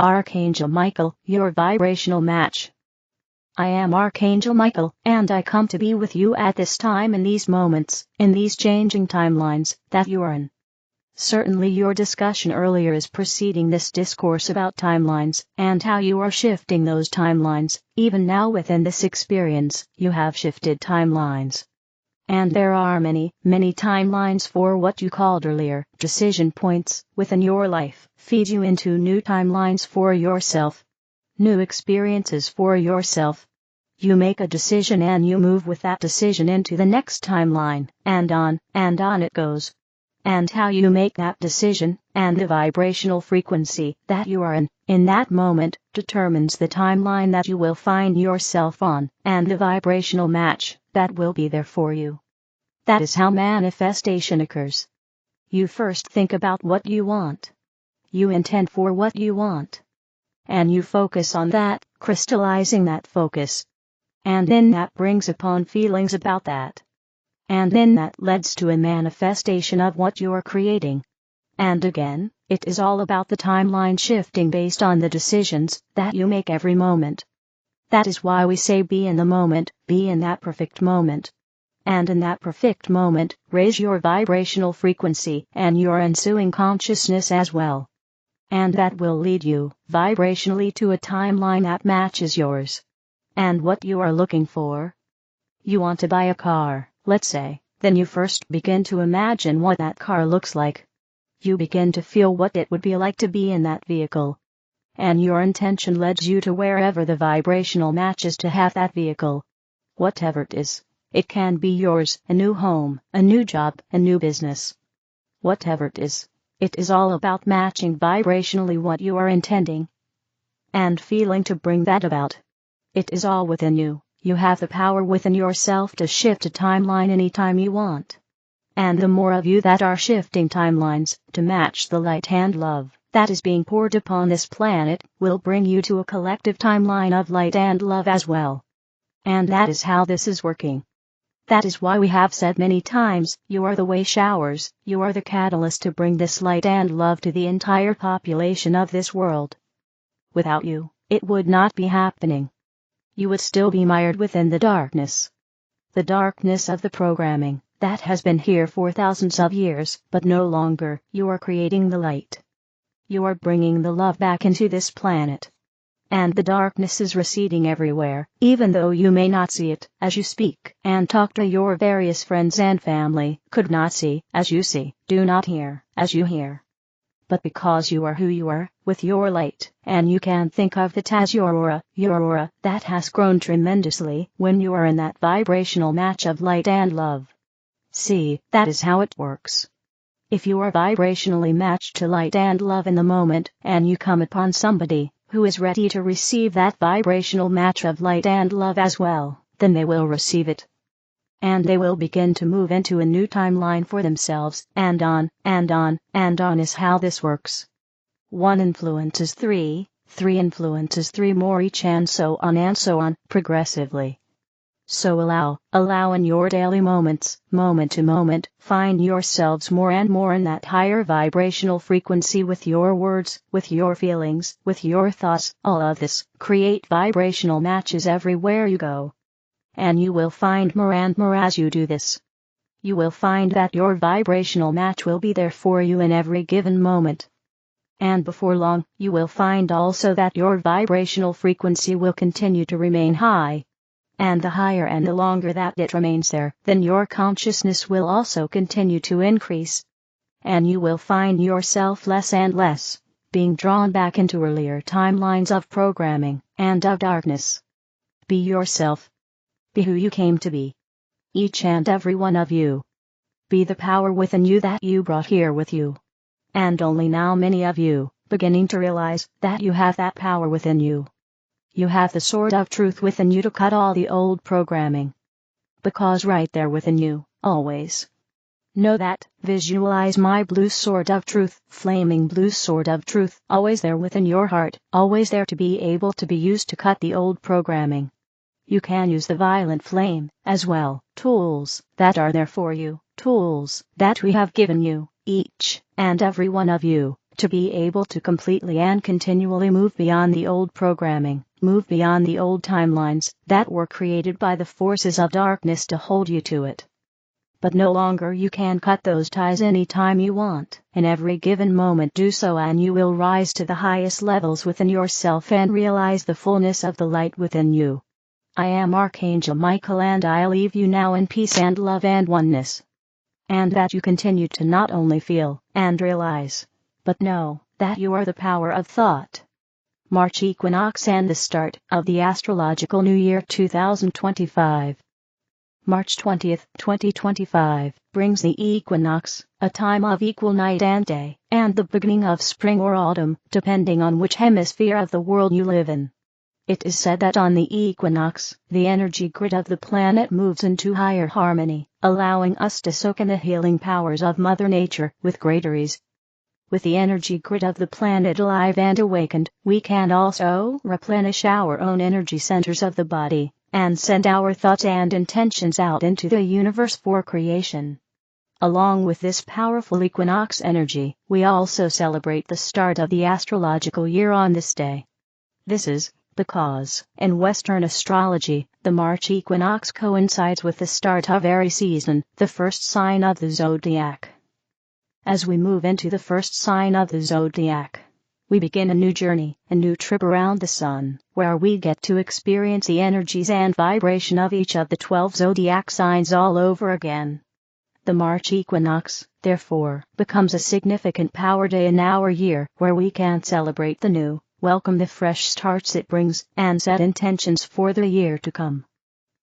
Archangel Michael, your vibrational match. I am Archangel Michael, and I come to be with you at this time in these moments, in these changing timelines that you are in. Certainly your discussion earlier is preceding this discourse about timelines, and how you are shifting those timelines. Even now within this experience, you have shifted timelines. And there are many, many timelines for what you called earlier decision points within your life. Feed you into new timelines for yourself. New experiences for yourself. You make a decision and you move with that decision into the next timeline, and on it goes. And how you make that decision, and the vibrational frequency that you are in that moment, determines the timeline that you will find yourself on, and the vibrational match that will be there for you. That is how manifestation occurs. You first think about what you want. You intend for what you want. And you focus on that, crystallizing that focus. And then that brings upon feelings about that. And then that leads to a manifestation of what you are creating. And again, it is all about the timeline shifting based on the decisions that you make every moment. That is why we say be in the moment, be in that perfect moment. And in that perfect moment, raise your vibrational frequency and your ensuing consciousness as well. And that will lead you, vibrationally, to a timeline that matches yours. And what you are looking for? You want to buy a car, let's say, then you first begin to imagine what that car looks like. You begin to feel what it would be like to be in that vehicle. And your intention leads you to wherever the vibrational matches to have that vehicle. Whatever it is. It can be yours, a new home, a new job, a new business. Whatever it is all about matching vibrationally what you are intending and feeling to bring that about. It is all within you. You have the power within yourself to shift a timeline anytime you want. And the more of you that are shifting timelines to match the light and love that is being poured upon this planet will bring you to a collective timeline of light and love as well. And that is how this is working. That is why we have said many times, you are the way showers, you are the catalyst to bring this light and love to the entire population of this world. Without you, it would not be happening. You would still be mired within the darkness. The darkness of the programming that has been here for thousands of years, but no longer. You are creating the light. You are bringing the love back into this planet. And the darkness is receding everywhere, even though you may not see it, as you speak and talk to your various friends and family, could not see, as you see, do not hear, as you hear. But because you are who you are, with your light, and you can think of it as your aura, that has grown tremendously when you are in that vibrational match of light and love. See, that is how it works. If you are vibrationally matched to light and love in the moment, and you come upon somebody who is ready to receive that vibrational match of light and love as well, then they will receive it. And they will begin to move into a new timeline for themselves, and on is how this works. 1 influences 3, 3 influences 3 more each, and so on, progressively. So allow in your daily moments, moment to moment, find yourselves more and more in that higher vibrational frequency with your words, with your feelings, with your thoughts. All of this, create vibrational matches everywhere you go. And you will find more and more as you do this. You will find that your vibrational match will be there for you in every given moment. And before long, you will find also that your vibrational frequency will continue to remain high. And the higher and the longer that it remains there, then your consciousness will also continue to increase. And you will find yourself less and less being drawn back into earlier timelines of programming and of darkness. Be yourself. Be who you came to be. Each and every one of you. Be the power within you that you brought here with you. And only now many of you, beginning to realize that you have that power within you. You have the sword of truth within you to cut all the old programming. Because right there within you, always. Know that, visualize my blue sword of truth, flaming blue sword of truth, always there within your heart, always there to be able to be used to cut the old programming. You can use the violet flame, as well, tools that are there for you, tools that we have given you, each and every one of you, to be able to completely and continually move beyond the old programming, move beyond the old timelines that were created by the forces of darkness to hold you to it. But no longer you can cut those ties any time you want. In every given moment do so, and you will rise to the highest levels within yourself and realize the fullness of the light within you. I am Archangel Michael, and I leave you now in peace and love and oneness. And that you continue to not only feel and realize, but know that you are the power of thought. March Equinox and the start of the Astrological New Year 2025. March 20th, 2025, brings the equinox, a time of equal night and day, and the beginning of spring or autumn, depending on which hemisphere of the world you live in. It is said that on the equinox, the energy grid of the planet moves into higher harmony, allowing us to soak in the healing powers of Mother Nature with greater ease. With the energy grid of the planet alive and awakened, we can also replenish our own energy centers of the body, and send our thoughts and intentions out into the universe for creation. Along with this powerful equinox energy, we also celebrate the start of the astrological year on this day. This is because, in Western astrology, the March equinox coincides with the start of Aries season, the first sign of the zodiac. As we move into the first sign of the zodiac, we begin a new journey, a new trip around the sun, where we get to experience the energies and vibration of each of the 12 zodiac signs all over again. The March equinox, therefore, becomes a significant power day in our year, where we can celebrate the new, welcome the fresh starts it brings, and set intentions for the year to come.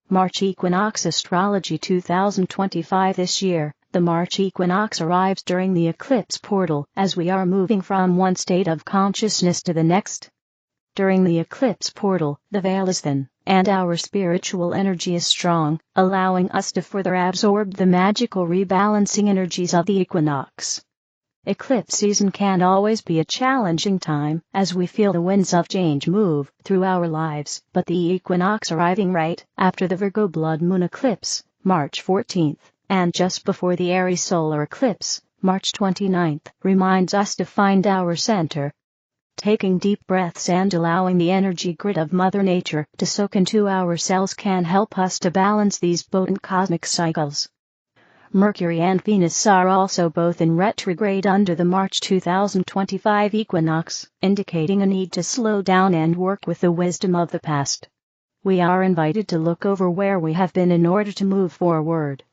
March Equinox Astrology 2025. This year, the March equinox arrives during the eclipse portal, as we are moving from one state of consciousness to the next. During the eclipse portal, the veil is thin, and our spiritual energy is strong, allowing us to further absorb the magical rebalancing energies of the equinox. Eclipse season can always be a challenging time, as we feel the winds of change move through our lives, but the equinox arriving right after the Virgo blood moon eclipse, March 14th, and just before the Aries solar eclipse, March 29th, reminds us to find our center. Taking deep breaths and allowing the energy grid of Mother Nature to soak into our cells can help us to balance these potent cosmic cycles. Mercury and Venus are also both in retrograde under the March 2025 equinox, indicating a need to slow down and work with the wisdom of the past. We are invited to look over where we have been in order to move forward.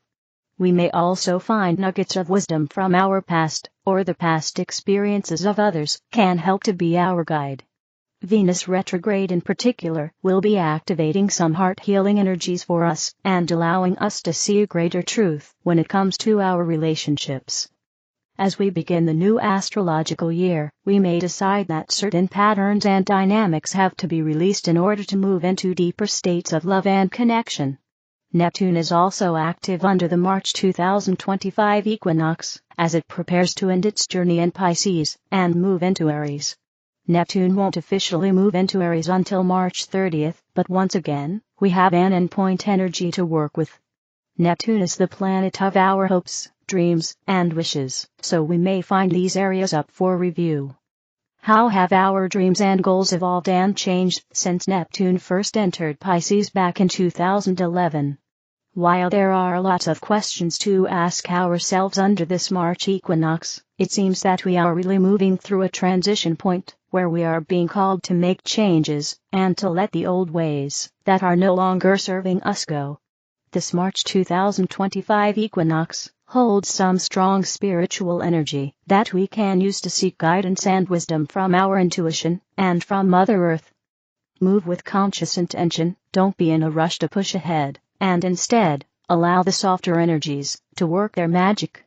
We may also find nuggets of wisdom from our past, or the past experiences of others can help to be our guide. Venus retrograde in particular will be activating some heart-healing energies for us and allowing us to see a greater truth when it comes to our relationships. As we begin the new astrological year, we may decide that certain patterns and dynamics have to be released in order to move into deeper states of love and connection. Neptune is also active under the March 2025 equinox, as it prepares to end its journey in Pisces and move into Aries. Neptune won't officially move into Aries until March 30th, but once again, we have an endpoint energy to work with. Neptune is the planet of our hopes, dreams, and wishes, so we may find these areas up for review. How have our dreams and goals evolved and changed since Neptune first entered Pisces back in 2011? While there are lots of questions to ask ourselves under this March equinox, it seems that we are really moving through a transition point, where we are being called to make changes, and to let the old ways that are no longer serving us go. This March 2025 equinox holds some strong spiritual energy that we can use to seek guidance and wisdom from our intuition and from Mother Earth. Move with conscious intention, don't be in a rush to push ahead, and instead, allow the softer energies to work their magic.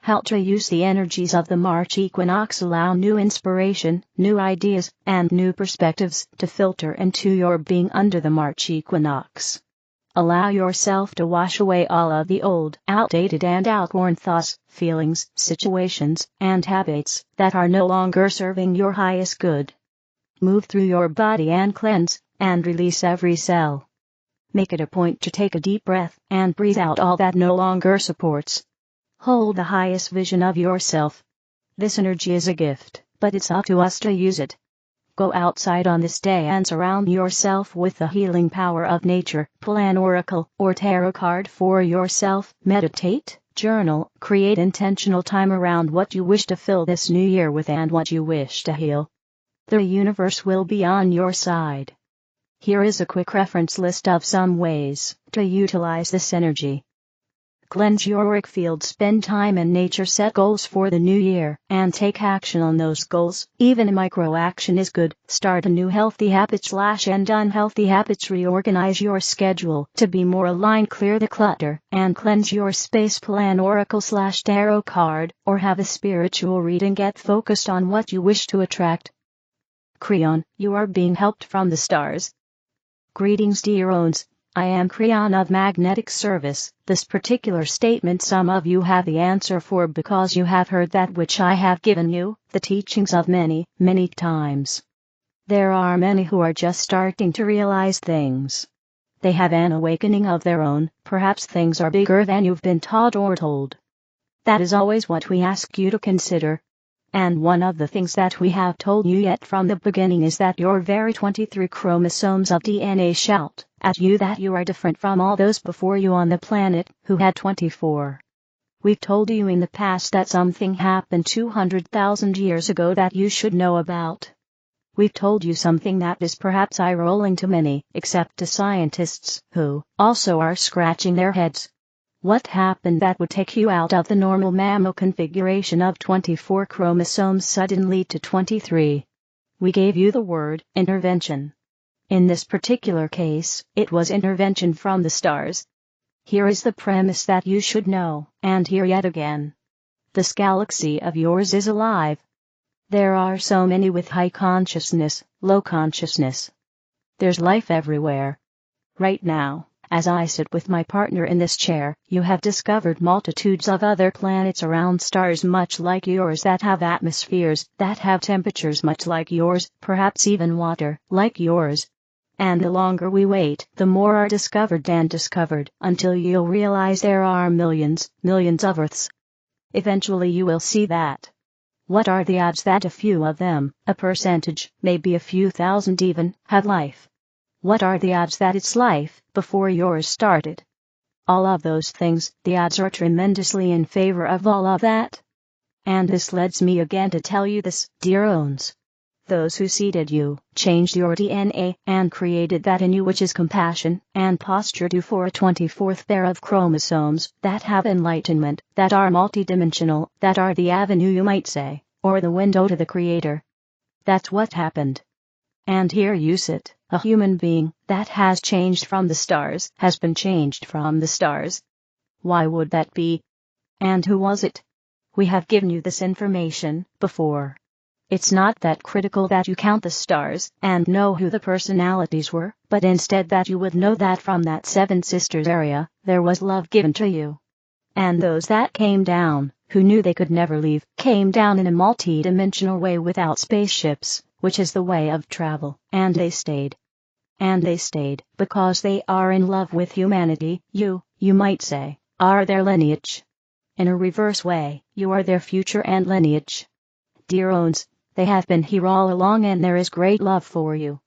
How to use the energies of the March equinox. Allow new inspiration, new ideas, and new perspectives to filter into your being under the March equinox. Allow yourself to wash away all of the old, outdated and outworn thoughts, feelings, situations, and habits that are no longer serving your highest good. Move through your body and cleanse, and release every cell. Make it a point to take a deep breath and breathe out all that no longer supports. Hold the highest vision of yourself. This energy is a gift but it's up to us to use it. Go outside on this day and surround yourself with the healing power of nature. Pull an oracle or tarot card for yourself. Meditate, journal, create intentional time around what you wish to fill this new year with and what you wish to heal. The universe will be on your side. Here is a quick reference list of some ways to utilize this energy. Cleanse your auric field, spend time in nature, set goals for the new year, and take action on those goals. Even a micro action is good. Start a new healthy habit/end unhealthy habits. Reorganize your schedule to be more aligned. Clear the clutter and cleanse your space. Plan oracle/tarot card, or have a spiritual reading. Get focused on what you wish to attract. Kryon, you are being helped from the stars. Greetings, dear ones. I am Kryon of Magnetic Service. This particular statement some of you have the answer for because you have heard that which I have given you, the teachings of many, many times. There are many who are just starting to realize things. They have an awakening of their own. Perhaps things are bigger than you've been taught or told. That is always what we ask you to consider. And one of the things that we have told you yet from the beginning is that your very 23 chromosomes of DNA shout at you that you are different from all those before you on the planet who had 24. We've told you in the past that something happened 200,000 years ago that you should know about. We've told you something that is perhaps eye-rolling to many, except to scientists, who also are scratching their heads. What happened that would take you out of the normal mammal configuration of 24 chromosomes suddenly to 23? We gave you the word intervention. In this particular case, it was intervention from the stars. Here is the premise that you should know, and here yet again. This galaxy of yours is alive. There are so many with high consciousness, low consciousness. There's life everywhere. Right now, as I sit with my partner in this chair, you have discovered multitudes of other planets around stars much like yours that have atmospheres, that have temperatures much like yours, perhaps even water like yours. And the longer we wait, the more are discovered and discovered, until you'll realize there are millions, millions of Earths. Eventually you will see that. What are the odds that a few of them, a percentage, maybe a few thousand even, have life? What are the odds that it's life before yours started? All of those things, the odds are tremendously in favor of all of that. And this leads me again to tell you this, dear ones. Those who seeded you, changed your DNA, and created that in you which is compassion, and postured you for a 24th pair of chromosomes, that have enlightenment, that are multidimensional, that are the avenue you might say, or the window to the Creator. That's what happened. And here you sit, a human being, that has changed from the stars, has been changed from the stars. Why would that be? And who was it? We have given you this information before. It's not that critical that you count the stars and know who the personalities were, but instead that you would know that from that Seven Sisters area, there was love given to you. And those that came down, who knew they could never leave, came down in a multi-dimensional way without spaceships, which is the way of travel, and they stayed. And they stayed because they are in love with humanity. You might say, are their lineage. In a reverse way, you are their future and lineage. Dear ones, they have been here all along and there is great love for you.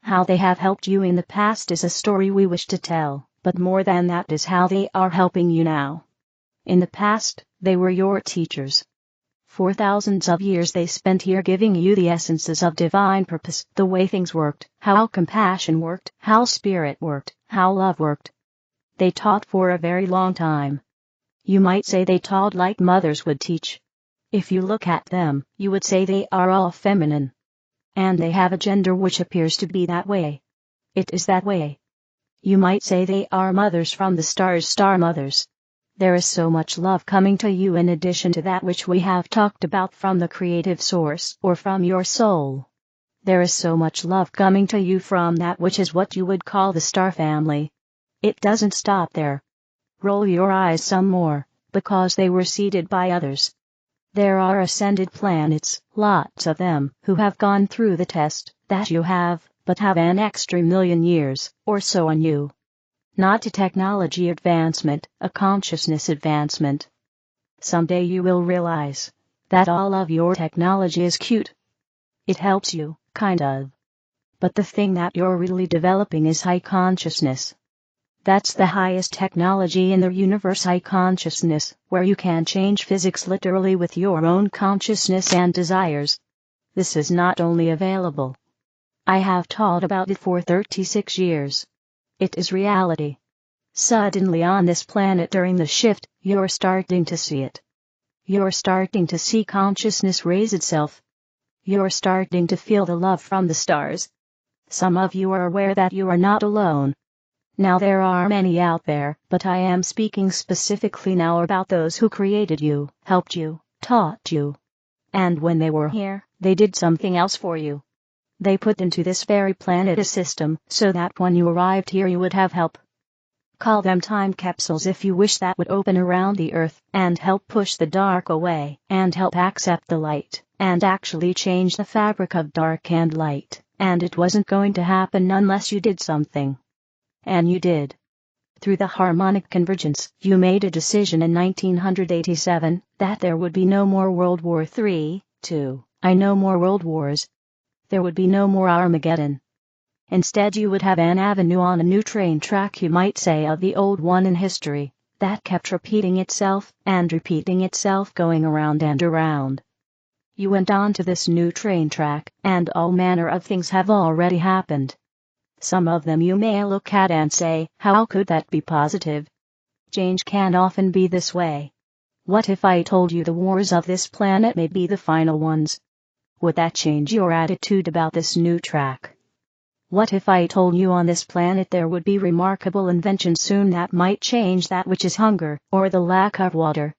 How they have helped you in the past is a story we wish to tell, but more than that is how they are helping you now. In the past, they were your teachers. For thousands of years they spent here giving you the essences of divine purpose, the way things worked, how compassion worked, how spirit worked, how love worked. They taught for a very long time. You might say they taught like mothers would teach. If you look at them, you would say they are all feminine. And they have a gender which appears to be that way. It is that way. You might say they are mothers from the stars, star mothers. There is so much love coming to you in addition to that which we have talked about from the creative source or from your soul. There is so much love coming to you from that which is what you would call the star family. It doesn't stop there. Roll your eyes some more, because they were seeded by others. There are ascended planets, lots of them, who have gone through the test that you have, but have an extra million years or so on you. Not a technology advancement, a consciousness advancement. Someday you will realize that all of your technology is cute. It helps you, kind of. But the thing that you're really developing is high consciousness. That's the highest technology in the universe, high consciousness, where you can change physics literally with your own consciousness and desires. This is not only available. I have taught about it for 36 years. It is reality. Suddenly on this planet during the shift, you're starting to see it. You're starting to see consciousness raise itself. You're starting to feel the love from the stars. Some of you are aware that you are not alone. Now there are many out there, but I am speaking specifically now about those who created you, helped you, taught you. And when they were here, they did something else for you. They put into this very planet a system, so that when you arrived here you would have help. Call them time capsules if you wish, that would open around the earth, and help push the dark away, and help accept the light, and actually change the fabric of dark and light, and it wasn't going to happen unless you did something. And you did. Through the harmonic convergence, you made a decision in 1987, that there would be no more World War III, no more world wars. There would be no more Armageddon. Instead you would have an avenue on a new train track, you might say, of the old one in history, that kept repeating itself, and repeating itself, going around and around. You went on to this new train track, and all manner of things have already happened. Some of them you may look at and say, how could that be positive? Change can often be this way. What if I told you the wars of this planet may be the final ones? Would that change your attitude about this new track? What if I told you on this planet there would be remarkable inventions soon that might change that which is hunger, or the lack of water?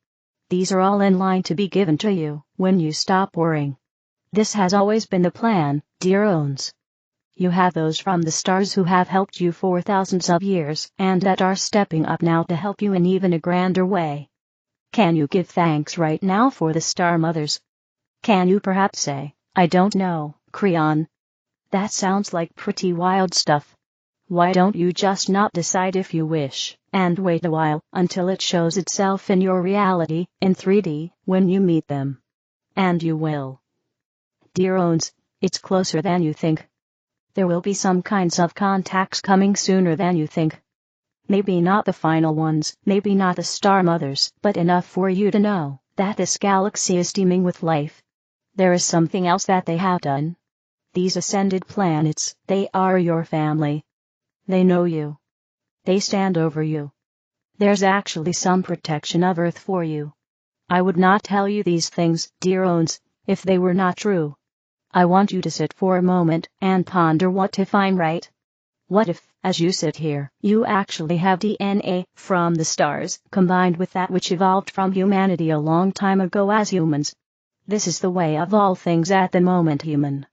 These are all in line to be given to you, when you stop worrying. This has always been the plan, dear ones. You have those from the stars who have helped you for thousands of years, and that are stepping up now to help you in even a grander way. Can you give thanks right now for the star mothers? Can you perhaps say, I don't know, Kryon? That sounds like pretty wild stuff. Why don't you just not decide if you wish, and wait a while, until it shows itself in your reality, in 3D, when you meet them? And you will. Dear ones, it's closer than you think. There will be some kinds of contacts coming sooner than you think. Maybe not the final ones, maybe not the star mothers, but enough for you to know that this galaxy is teeming with life. There is something else that they have done. These ascended planets, they are your family. They know you. They stand over you. There's actually some protection of Earth for you. I would not tell you these things, dear ones, if they were not true. I want you to sit for a moment and ponder, what if I'm right? What if, as you sit here, you actually have DNA from the stars, combined with that which evolved from humanity a long time ago as humans? This is the way of all things at the moment, human.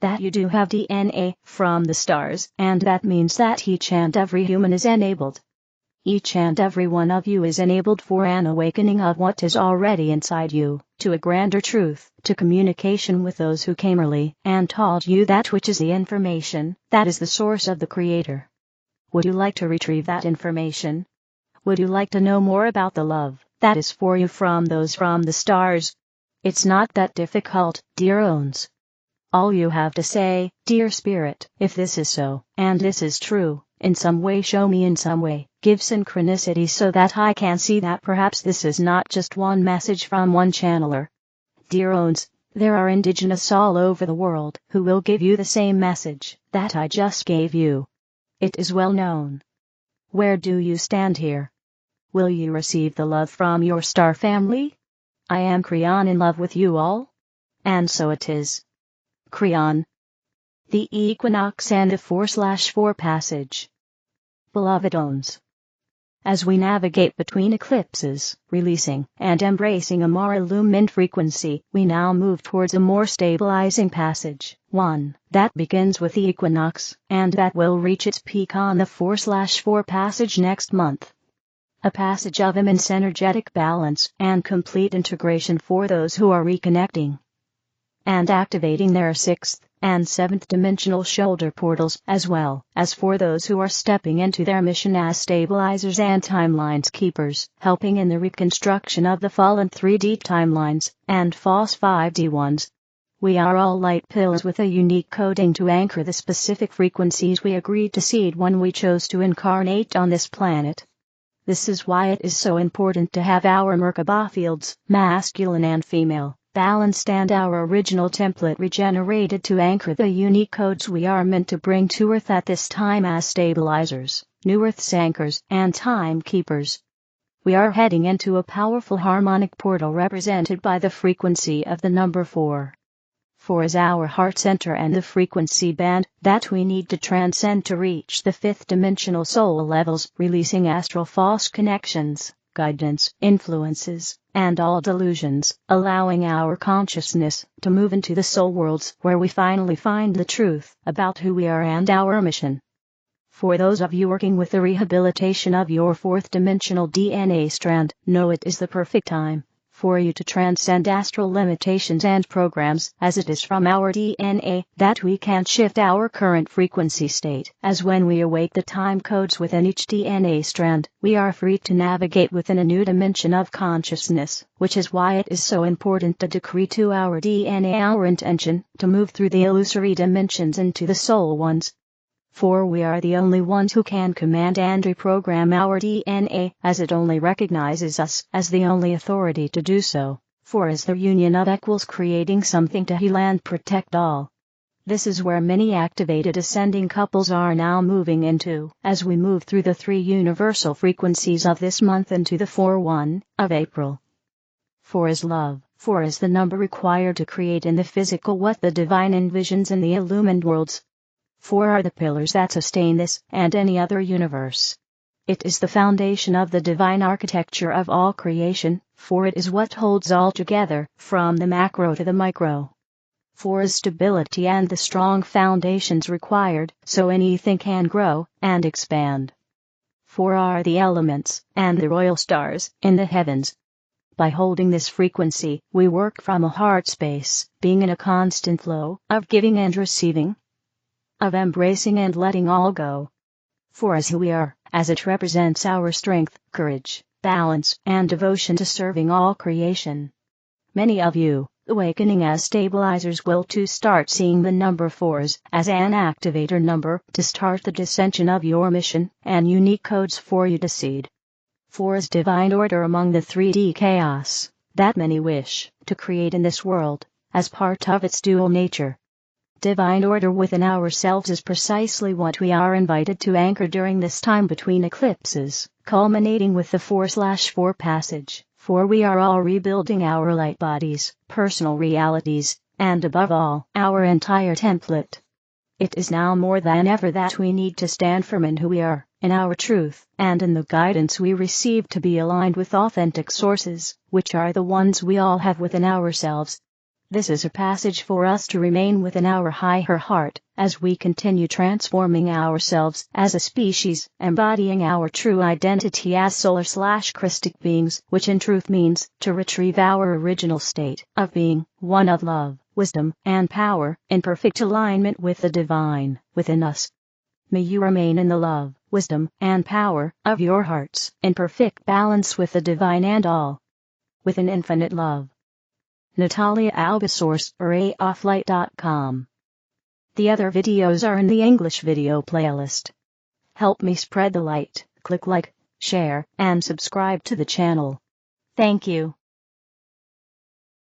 That you do have DNA from the stars, and that means that each and every human is enabled. Each and every one of you is enabled for an awakening of what is already inside you, to a grander truth, to communication with those who came early and taught you that which is the information, that is the source of the Creator. Would you like to retrieve that information? Would you like to know more about the love that is for you from those from the stars? It's not that difficult, dear ones. All you have to say, dear Spirit, if this is so, and this is true, in some way show me, in some way, give synchronicity so that I can see that perhaps this is not just one message from one channeler. Dear ones, there are indigenous all over the world who will give you the same message that I just gave you. It is well known. Where do you stand here? Will you receive the love from your star family? I am Kryon, in love with you all. And so it is. Kryon. The Equinox and the 4/4 passage. Beloved ones. As we navigate between eclipses, releasing and embracing a more illumined frequency, we now move towards a more stabilizing passage, one that begins with the equinox, and that will reach its peak on the 4/4 passage next month. A passage of immense energetic balance and complete integration for those who are reconnecting. and activating their 6th and 7th dimensional shoulder portals, as well as for those who are stepping into their mission as stabilizers and timelines keepers, helping in the reconstruction of the fallen 3D timelines and false 5D ones. We are all light pillars with a unique coding to anchor the specific frequencies we agreed to seed when we chose to incarnate on this planet. This is why it is so important to have our Merkaba fields, masculine and female, balanced, and our original template regenerated to anchor the unique codes we are meant to bring to Earth at this time as stabilizers, new Earth's anchors, and timekeepers. We are heading into a powerful harmonic portal represented by the frequency of the number 4. 4 is our heart center and the frequency band that we need to transcend to reach the 5th dimensional soul levels, releasing astral false connections, guidance, influences, and all delusions, allowing our consciousness to move into the soul worlds where we finally find the truth about who we are and our mission. For those of you working with the rehabilitation of your 4th dimensional DNA strand, know it is the perfect time for you to transcend astral limitations and programs, as it is from our DNA that we can shift our current frequency state, as when we awake the time codes within each DNA strand, we are free to navigate within a new dimension of consciousness, which is why it is so important to decree to our DNA our intention to move through the illusory dimensions into the soul ones. For we are the only ones who can command and reprogram our DNA, as it only recognizes us as the only authority to do so, for is the union of equals creating something to heal and protect all. This is where many activated ascending couples are now moving into, as we move through the 3 universal frequencies of this month into the 4/1 of April. 4 is love. 4 is the number required to create in the physical what the divine envisions in the illumined worlds. 4 are the pillars that sustain this and any other universe. It is the foundation of the divine architecture of all creation, for it is what holds all together, from the macro to the micro. 4 is stability and the strong foundations required, so anything can grow and expand. 4 are the elements and the royal stars in the heavens. By holding this frequency, we work from a heart space, being in a constant flow of giving and receiving, of embracing and letting all go. 4 is who we are, as it represents our strength, courage, balance, and devotion to serving all creation. Many of you, awakening as stabilizers, will too start seeing the number 4s as an activator number to start the dissension of your mission and unique codes for you to seed. 4 is divine order among the 3D chaos that many wish to create in this world, as part of its dual nature. Divine order within ourselves is precisely what we are invited to anchor during this time between eclipses, culminating with the 4/4 passage, for we are all rebuilding our light bodies, personal realities, and above all, our entire template. It is now more than ever that we need to stand firm in who we are, in our truth, and in the guidance we receive to be aligned with authentic sources, which are the ones we all have within ourselves. This is a passage for us to remain within our higher heart, as we continue transforming ourselves as a species, embodying our true identity as solar/Christic beings, which in truth means to retrieve our original state of being, one of love, wisdom, and power, in perfect alignment with the divine within us. May you remain in the love, wisdom, and power of your hearts, in perfect balance with the divine and all. With an infinite love. Natalia, Alba, source, rayofflight.com. The other videos are in the English video playlist. Help me spread the light, click like, share, and subscribe to the channel. Thank you.